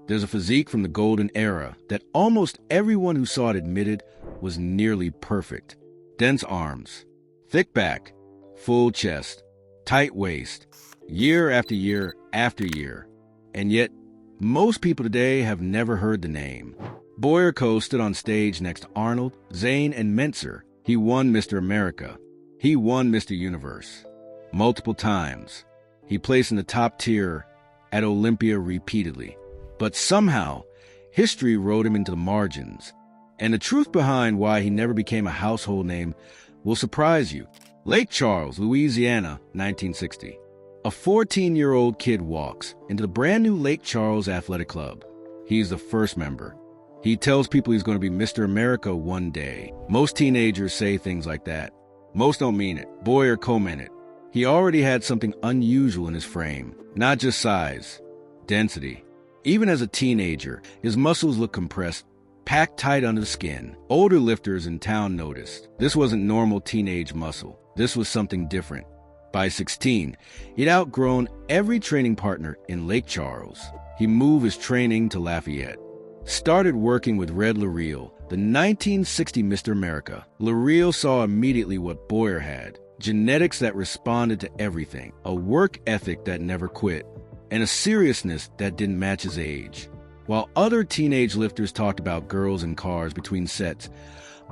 There's a physique from the golden era that almost everyone who saw it admitted was nearly perfect. Dense arms, thick back, full chest, tight waist, year after year after year. And yet, most people today have never heard the name. Boyer Coe stood on stage next to Arnold, Zane, and Menser. He won Mr. America. He won Mr. Universe. Multiple times. He placed in the top tier at Olympia repeatedly. But somehow, history wrote him into the margins. And the truth behind why he never became a household name will surprise you. Lake Charles, Louisiana, 1960. A 14-year-old kid walks into the brand new Lake Charles Athletic Club. He's the first member. He tells people he's going to be Mr. America one day. Most teenagers say things like that. Most don't mean it. Boyer Coe meant it. He already had something unusual in his frame. Not just size, density. Even as a teenager, his muscles looked compressed, packed tight under the skin. Older lifters in town noticed. This wasn't normal teenage muscle. This was something different. By 16, he'd outgrown every training partner in Lake Charles. He moved his training to Lafayette. Started working with Red Lareal, the 1960 Mr. America. Lareal saw immediately what Boyer had. Genetics that responded to everything. A work ethic that never quit. And a seriousness that didn't match his age. While other teenage lifters talked about girls and cars between sets,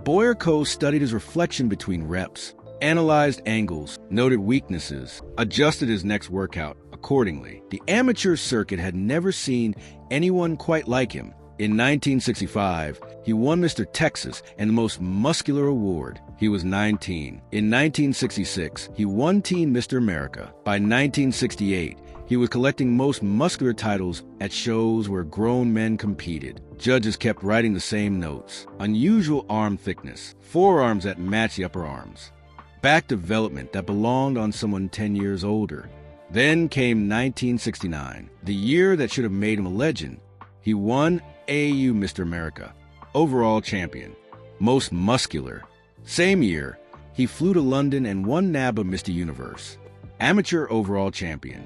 Boyer Coe studied his reflection between reps, analyzed angles, noted weaknesses, adjusted his next workout accordingly. The amateur circuit had never seen anyone quite like him. In 1965, he won Mr. Texas and the most muscular award. He was 19. In 1966, he won Teen Mr. America. By 1968, he was collecting most muscular titles at shows where grown men competed. Judges kept writing the same notes. Unusual arm thickness, forearms that matched the upper arms, back development that belonged on someone 10 years older. Then came 1969, the year that should have made him a legend. He won AAU Mr. America, overall champion, most muscular. Same year, he flew to London and won NABA Mr. Universe, amateur overall champion.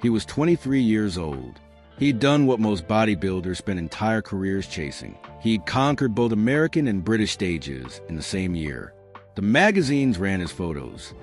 He was 23 years old. He'd done what most bodybuilders spend entire careers chasing. He'd conquered both American and British stages in the same year. The magazines ran his photos.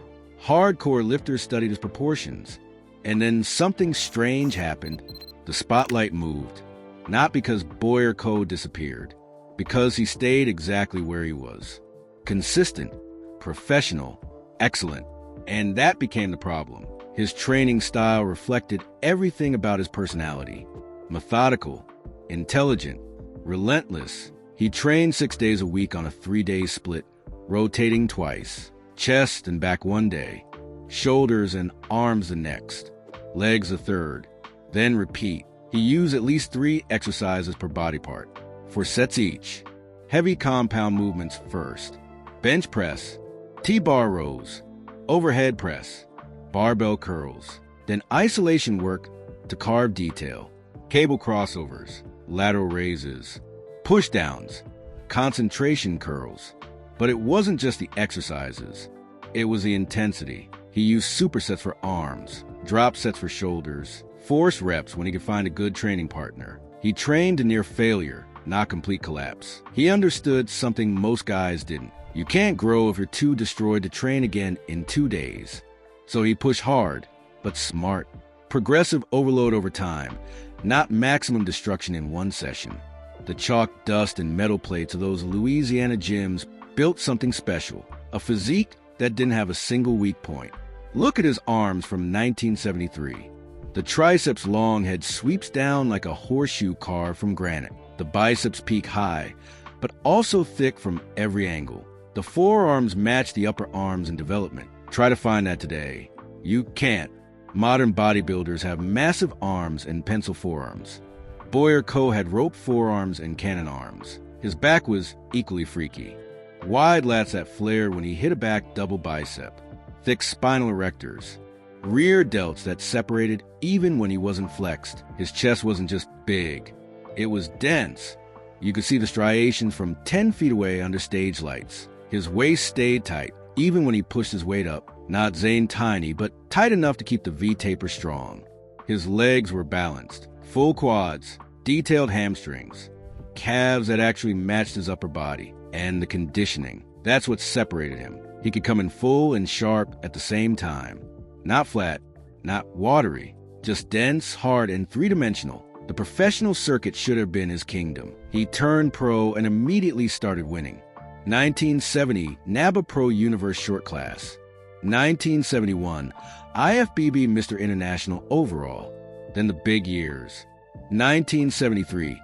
Hardcore lifters studied his proportions. And then something strange happened. The spotlight moved. Not because Boyer Coe disappeared, because he stayed exactly where he was. Consistent, professional, excellent. And that became the problem. His training style reflected everything about his personality. Methodical, intelligent, relentless. He trained 6 days a week on a 3-day split, rotating twice. Chest and back one day, shoulders and arms the next, legs the third, then repeat. He used at least 3 exercises per body part, 4 sets each. Heavy compound movements first. Bench press, T-bar rows, overhead press, barbell curls. Then isolation work to carve detail. Cable crossovers, lateral raises, push downs, concentration curls. But it wasn't just the exercises. It was the intensity. He used supersets for arms, drop sets for shoulders, force reps when he could find a good training partner. He trained to near failure, not complete collapse. He understood something most guys didn't. You can't grow if you're too destroyed to train again in 2 days. So he pushed hard, but smart. Progressive overload over time, not maximum destruction in one session. The chalk, dust, and metal plates of those Louisiana gyms built something special, a physique that didn't have a single weak point. Look at his arms from 1973. The triceps long head sweeps down like a horseshoe carved from granite. The biceps peak high, but also thick from every angle. The forearms match the upper arms in development. Try to find that today. You can't. Modern bodybuilders have massive arms and pencil forearms. Boyer Coe had rope forearms and cannon arms. His back was equally freaky. Wide lats that flared when he hit a back double bicep. Thick spinal erectors. Rear delts that separated even when he wasn't flexed. His chest wasn't just big. It was dense. You could see the striations from 10 feet away under stage lights. His waist stayed tight, even when he pushed his weight up. Not Zane tiny, but tight enough to keep the V-taper strong. His legs were balanced. Full quads, Detailed hamstrings, calves that actually matched his upper body, and the conditioning. That's what separated him. He could come in full and sharp at the same time. Not flat, not watery, just dense, hard, and three-dimensional. The professional circuit should have been his kingdom. He turned pro and immediately started winning. 1970, NABA Pro Universe Short Class. 1971, IFBB Mr. International Overall. Then the big years. 1973,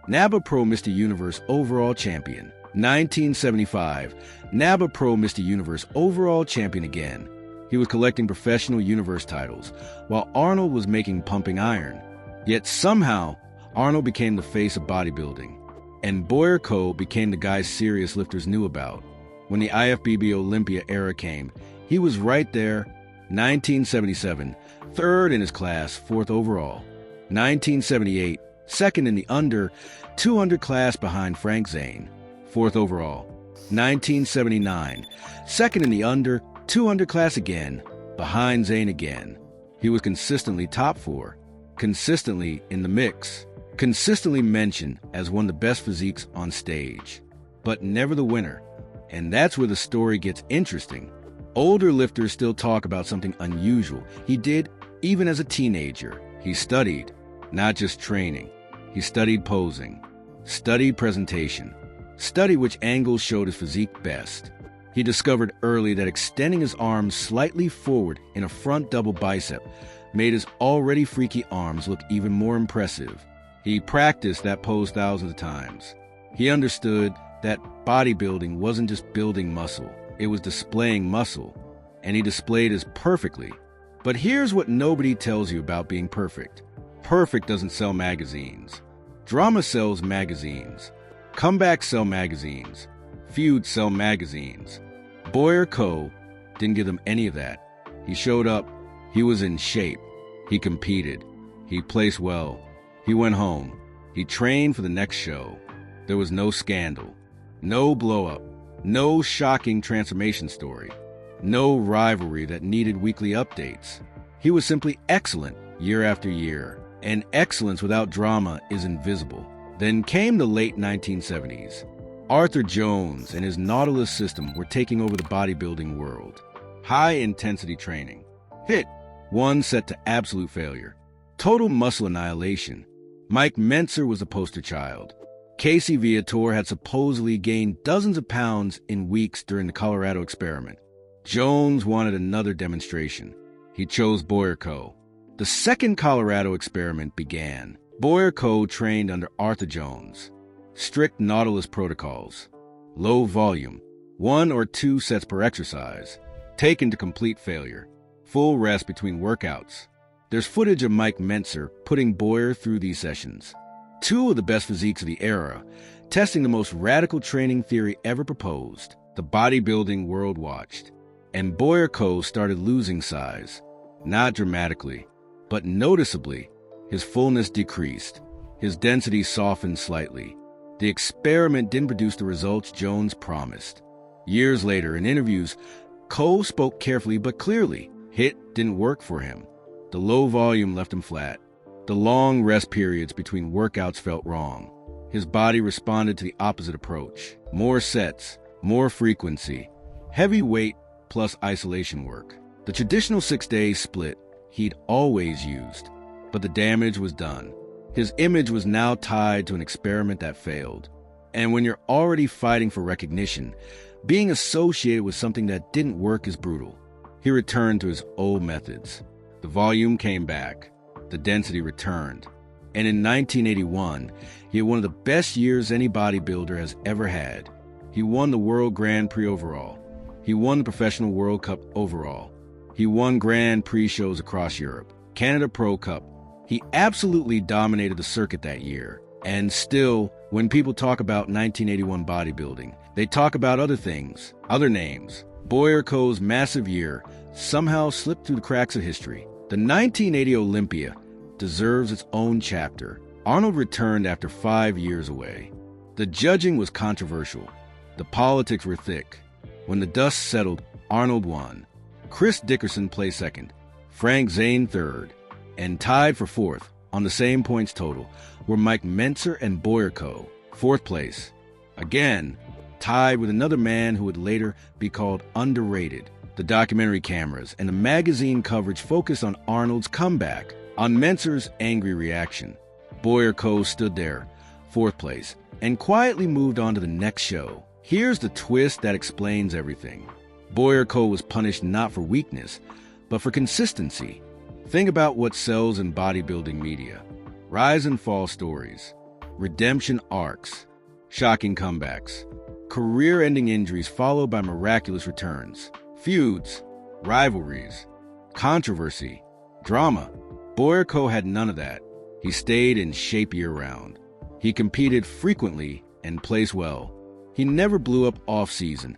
NABA Pro Mr. Universe Overall Champion. 1975, NABA Pro Mr. Universe Overall Champion again. He was collecting professional universe titles, while Arnold was making pumping iron. Yet somehow, Arnold became the face of bodybuilding, and Boyer Coe became the guy serious lifters knew about. When the IFBB Olympia era came, he was right there. 1977, third in his class, fourth overall. 1978, second in the under 200 class behind Zane, fourth overall. 1979, second in the under 200 class again, behind Zane again. He was consistently top four, consistently in the mix, consistently mentioned as one of the best physiques on stage, but never the winner. And that's where the story gets interesting. Older lifters still talk about something unusual he did even as a teenager. He studied, not just training. He studied posing, studied presentation, studied which angles showed his physique best. He discovered early that extending his arms slightly forward in a front double bicep made his already freaky arms look even more impressive. He practiced that pose thousands of times. He understood that bodybuilding wasn't just building muscle, it was displaying muscle, and he displayed it perfectly. But here's what nobody tells you about being perfect. Perfect doesn't sell magazines. Drama sells magazines. Comebacks sell magazines. Feuds sell magazines. Boyer Coe didn't give them any of that. He showed up. He was in shape. He competed. He placed well. He went home. He trained for the next show. There was no scandal, no blow-up, no shocking transformation story, no rivalry that needed weekly updates. He was simply excellent year after year, and excellence without drama is invisible. Then came the late 1970s. Arthur Jones and his Nautilus system were taking over the bodybuilding world. High-intensity training. HIIT, one set to absolute failure. Total muscle annihilation. Mike Mentzer was the poster child. Casey Viator had supposedly gained dozens of pounds in weeks during the Colorado experiment. Jones wanted another demonstration. He chose Boyer Coe. The second Colorado experiment began. Boyer Coe trained under Arthur Jones. Strict Nautilus protocols. Low volume. 1 or 2 sets per exercise. Taken to complete failure. Full rest between workouts. There's footage of Mike Mentzer putting Boyer through these sessions. 2 of the best physiques of the era, testing the most radical training theory ever proposed. The bodybuilding world watched. And Boyer Coe started losing size. Not dramatically, but noticeably. His fullness decreased. His density softened slightly. The experiment didn't produce the results Jones promised. Years later, in interviews, Coe spoke carefully but clearly. HIIT didn't work for him. The low volume left him flat. The long rest periods between workouts felt wrong. His body responded to the opposite approach. More sets, more frequency, heavy weight plus isolation work. The traditional 6-day split he'd always used, but the damage was done. His image was now tied to an experiment that failed. And when you're already fighting for recognition, being associated with something that didn't work is brutal. He returned to his old methods. The volume came back. The density returned. And in 1981, he had one of the best years any bodybuilder has ever had. He won the World Grand Prix overall. He won the Professional World Cup overall. He won Grand Prix shows across Europe. Canada Pro Cup. He absolutely dominated the circuit that year. And still, when people talk about 1981 bodybuilding, they talk about other things, other names. Boyer Coe's massive year somehow slipped through the cracks of history. The 1980 Olympia deserves its own chapter. Arnold returned after 5 years away. The judging was controversial. The politics were thick. When the dust settled, Arnold won. Chris Dickerson placed second, Zane third, and tied for fourth, On the same points total were Mike Mentzer and Boyer Coe, 4th place. Again, tied with another man who would later be called underrated. The documentary cameras and the magazine coverage focused on Arnold's comeback, on Mentzer's angry reaction. Boyer Coe stood there, 4th place, and quietly moved on to the next show. Here's the twist that explains everything. Boyer Coe was punished not for weakness, but for consistency. Think about what sells in bodybuilding media. Rise and fall stories, redemption arcs, shocking comebacks, career-ending injuries followed by miraculous returns, feuds, rivalries, controversy, drama. Boyer Coe had none of that. He stayed in shape year-round. He competed frequently and placed well. He never blew up off-season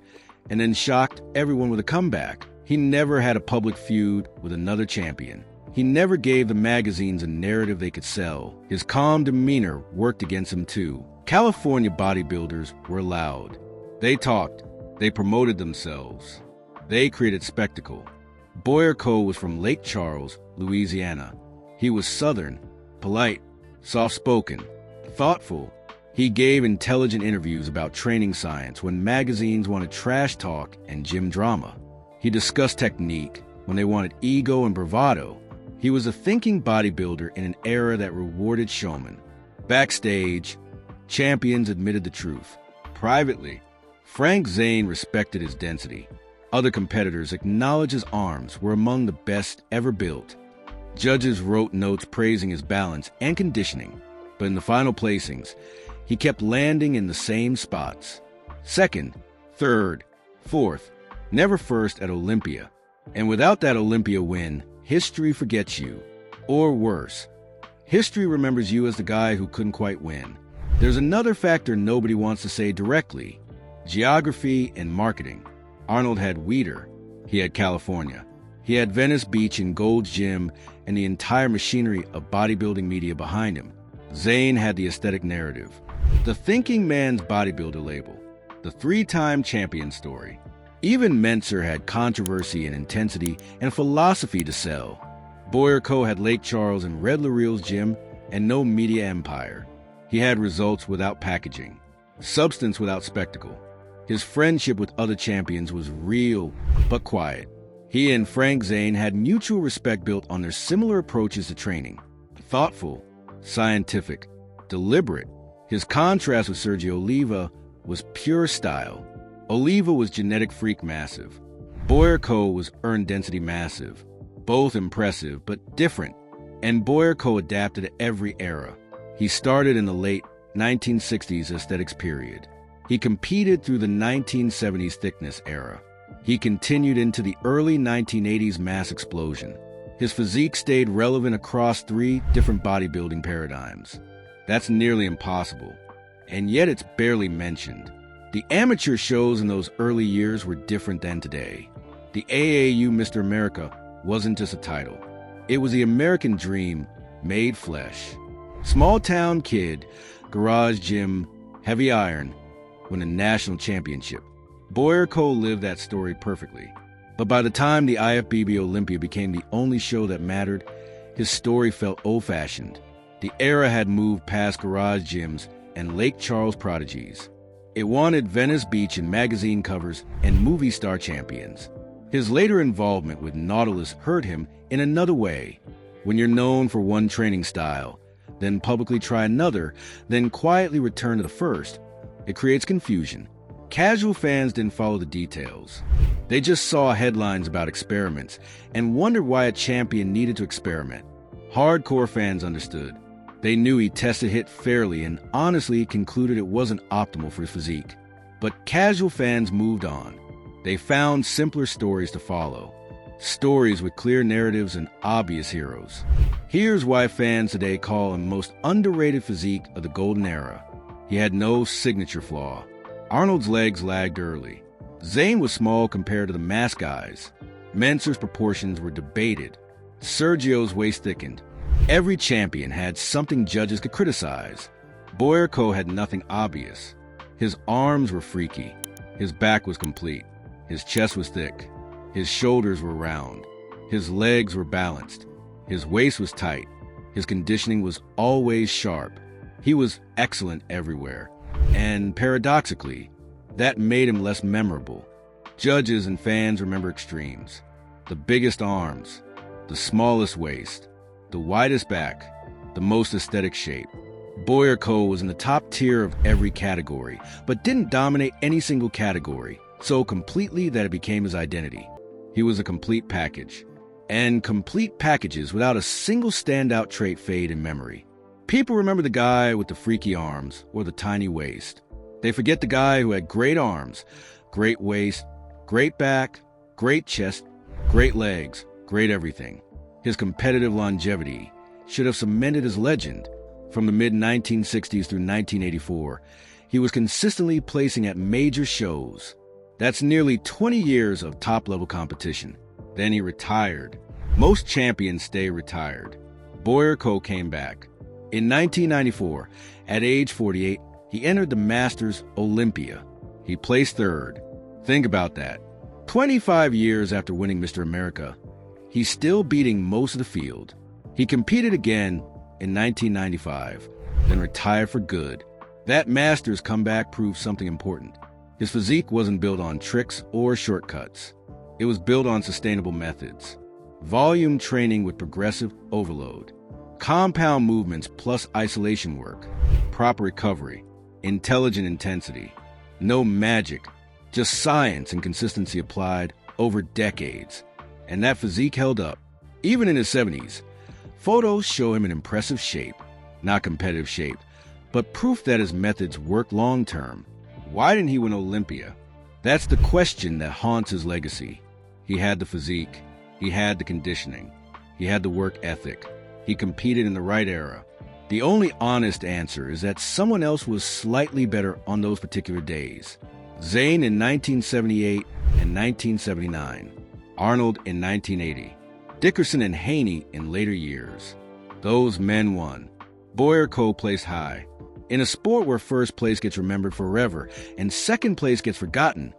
and then shocked everyone with a comeback. He never had a public feud with another champion. He never gave the magazines a narrative they could sell. His calm demeanor worked against him too. California bodybuilders were loud. They talked. They promoted themselves. They created spectacle. Boyer Coe was from Lake Charles, Louisiana. He was Southern, polite, soft-spoken, thoughtful. He gave intelligent interviews about training science when magazines wanted trash talk and gym drama. He discussed technique when they wanted ego and bravado. He was a thinking bodybuilder in an era that rewarded showmen. Backstage, champions admitted the truth. Privately, Frank Zane respected his density. Other competitors acknowledged his arms were among the best ever built. Judges wrote notes praising his balance and conditioning, but in the final placings, he kept landing in the same spots. 2nd, 3rd, 4th, never first at Olympia. And without that Olympia win, history forgets you. Or worse, history remembers you as the guy who couldn't quite win. There's another factor nobody wants to say directly: geography and marketing. Arnold had Weider. He had California. He had Venice Beach and Gold's Gym and the entire machinery of bodybuilding media behind him. Zane had the aesthetic narrative, the thinking man's bodybuilder label, the 3-time champion story. Even Mentzer had controversy and intensity and philosophy to sell. Boyer Coe had Lake Charles and Red L'Oreal's gym and no media empire. He had results without packaging, substance without spectacle. His friendship with other champions was real but quiet. He and Frank Zane had mutual respect built on their similar approaches to training. Thoughtful, scientific, deliberate. His contrast with Sergio Oliva was pure style. Oliva was genetic freak massive. Boyer Coe was earned density massive. Both impressive, but different. And Boyer Coe adapted to every era. He started in the late 1960s aesthetics period. He competed through the 1970s thickness era. He continued into the early 1980s mass explosion. His physique stayed relevant across 3 different bodybuilding paradigms. That's nearly impossible, and yet it's barely mentioned. The amateur shows in those early years were different than today. The AAU Mr. America wasn't just a title. It was the American dream made flesh. Small-town kid, garage gym, heavy iron, win a national championship. Boyer Coe lived that story perfectly. But by the time the IFBB Olympia became the only show that mattered, his story felt old-fashioned. The era had moved past garage gyms and Lake Charles prodigies. It wanted Venice Beach in magazine covers and movie star champions. His later involvement with Nautilus hurt him in another way. When you're known for one training style, then publicly try another, then quietly return to the first, it creates confusion. Casual fans didn't follow the details. They just saw headlines about experiments and wondered why a champion needed to experiment. Hardcore fans understood. They knew he tested hit fairly and honestly concluded it wasn't optimal for his physique. But casual fans moved on. They found simpler stories to follow. Stories with clear narratives and obvious heroes. Here's why fans today call him most underrated physique of the golden era. He had no signature flaw. Arnold's legs lagged early. Zane was small compared to the mass guys. Mentzer's proportions were debated. Sergio's waist thickened. Every champion had something judges could criticize. Boyer Coe had nothing obvious. His arms were freaky. His back was complete. His chest was thick. His shoulders were round. His legs were balanced. His waist was tight. His conditioning was always sharp. He was excellent everywhere. And paradoxically, that made him less memorable. Judges and fans remember extremes. The biggest arms, the smallest waist, the widest back, the most aesthetic shape. Boyer Coe was in the top tier of every category, but didn't dominate any single category so completely that it became his identity. He was a complete package. And complete packages without a single standout trait fade in memory. People remember the guy with the freaky arms or the tiny waist. They forget the guy who had great arms, great waist, great back, great chest, great legs, great everything. His competitive longevity should have cemented his legend. From the mid-1960s through 1984, he was consistently placing at major shows. That's nearly 20 years of top-level competition. Then he retired. Most champions stay retired. Boyer Coe came back. In 1994, at age 48, he entered the Masters Olympia. He placed third. Think about that. 25 years after winning Mr. America, he's still beating most of the field. He competed again in 1995, then retired for good. That Masters comeback proved something important. His physique wasn't built on tricks or shortcuts. It was built on sustainable methods. Volume training with progressive overload. Compound movements plus isolation work. Proper recovery. Intelligent intensity. No magic, just science and consistency applied over decades. And that physique held up. Even in his 70s, photos show him in impressive shape. Not competitive shape, but proof that his methods work long-term. Why didn't he win Olympia? That's the question that haunts his legacy. He had the physique. He had the conditioning. He had the work ethic. He competed in the right era. The only honest answer is that someone else was slightly better on those particular days. Zane in 1978 and 1979. Arnold in 1980. Dickerson and Haney in later years. Those men won. Boyer Coe placed high. In a sport where first place gets remembered forever and second place gets forgotten,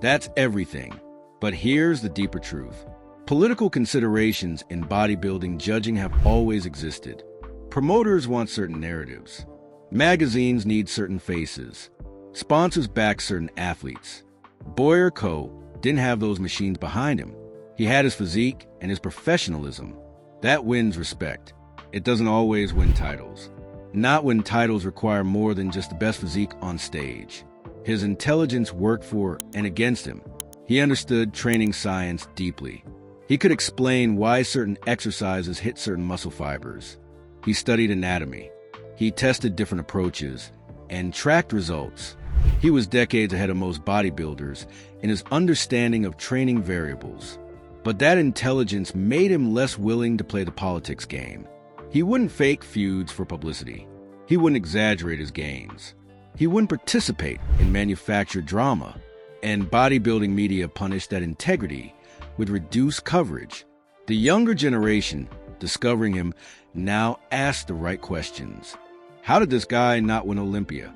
that's everything. But here's the deeper truth. Political considerations in bodybuilding judging have always existed. Promoters want certain narratives. Magazines need certain faces. Sponsors back certain athletes. Boyer Coe didn't have those machines behind him. He had his physique and his professionalism. That wins respect. It doesn't always win titles. Not when titles require more than just the best physique on stage. His intelligence worked for and against him. He understood training science deeply. He could explain why certain exercises hit certain muscle fibers. He studied anatomy. He tested different approaches and tracked results. He was decades ahead of most bodybuilders in his understanding of training variables. But that intelligence made him less willing to play the politics game. He wouldn't fake feuds for publicity. He wouldn't exaggerate his gains. He wouldn't participate in manufactured drama. And bodybuilding media punished that integrity with reduced coverage. The younger generation, discovering him, now asks the right questions. How did this guy not win Olympia?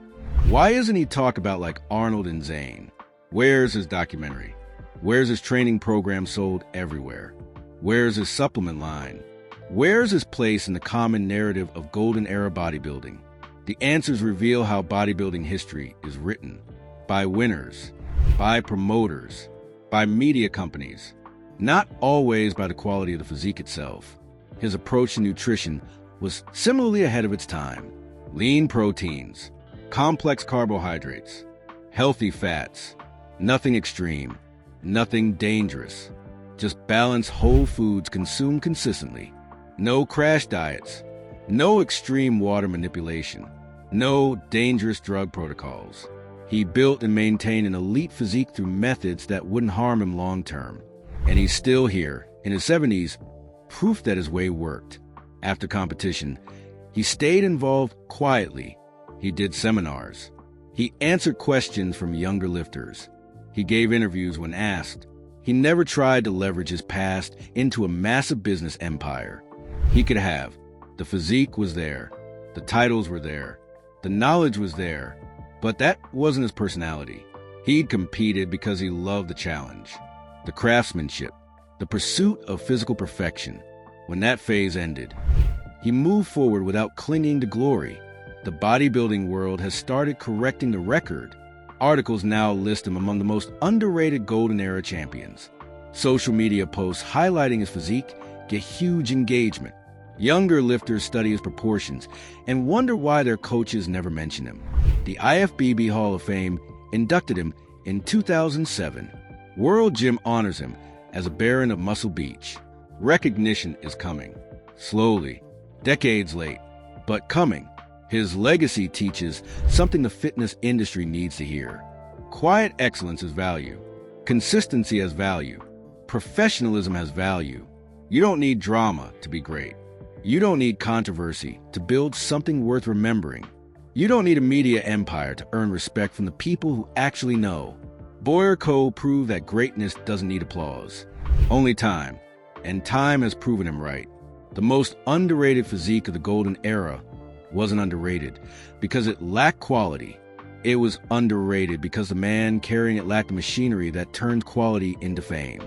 Why isn't he talked about like Arnold and Zane? Where's his documentary? Where's his training program sold everywhere? Where's his supplement line? Where's his place in the common narrative of golden era bodybuilding? The answers reveal how bodybuilding history is written. By winners. By promoters. By media companies. Not always by the quality of the physique itself. His approach to nutrition was similarly ahead of its time. Lean proteins. Complex carbohydrates. Healthy fats. Nothing extreme. Nothing dangerous. Just balanced whole foods consumed consistently. No crash diets. No extreme water manipulation. No dangerous drug protocols. He built and maintained an elite physique through methods that wouldn't harm him long term. And he's still here, in his 70s, proof that his way worked. After competition, he stayed involved quietly. He did seminars. He answered questions from younger lifters. He gave interviews when asked. He never tried to leverage his past into a massive business empire. He could have. The physique was there. The titles were there. The knowledge was there. But that wasn't his personality. He'd competed because he loved the challenge, the craftsmanship, the pursuit of physical perfection. When that phase ended, He moved forward without clinging to glory. The bodybuilding world has started correcting the record. Articles now list him among the most underrated golden era champions. Social media posts highlighting his physique get huge engagement. Younger lifters study his proportions and wonder why their coaches never mention him. The IFBB Hall of Fame inducted him in 2007. World Gym honors him as a Baron of Muscle Beach. Recognition is coming. Slowly, decades late, but coming. His legacy teaches something the fitness industry needs to hear. Quiet excellence has value. Consistency has value. Professionalism has value. You don't need drama to be great. You don't need controversy to build something worth remembering. You don't need a media empire to earn respect from the people who actually know. Boyer Coe proved that greatness doesn't need applause. Only time. And time has proven him right. The most underrated physique of the golden era wasn't underrated because it lacked quality. It was underrated because the man carrying it lacked the machinery that turned quality into fame.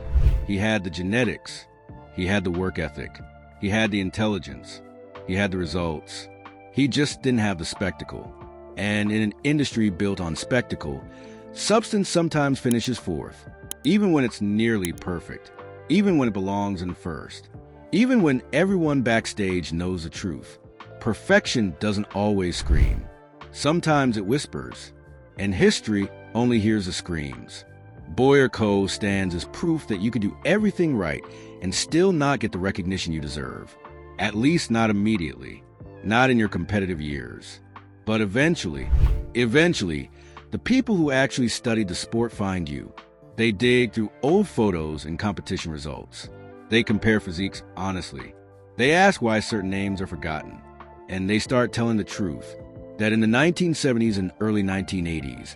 He had the genetics. He had the work ethic. He had the intelligence. He had the results. He just didn't have the spectacle. And in an industry built on spectacle, substance sometimes finishes fourth, even when it's nearly perfect, even when it belongs in first, even when everyone backstage knows the truth. Perfection doesn't always scream. Sometimes it whispers, and history only hears the screams. Boyer Coe stands as proof that you can do everything right and still not get the recognition you deserve. At least not immediately, not in your competitive years. But eventually, the people who actually studied the sport find you. They dig through old photos and competition results. They compare physiques honestly. They ask why certain names are forgotten. And they start telling the truth, that in the 1970s and early 1980s,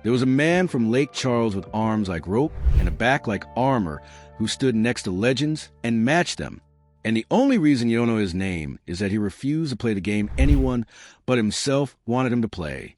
there was a man from Lake Charles with arms like rope and a back like armor who stood next to legends and matched them. And the only reason you don't know his name is that he refused to play the game anyone but himself wanted him to play.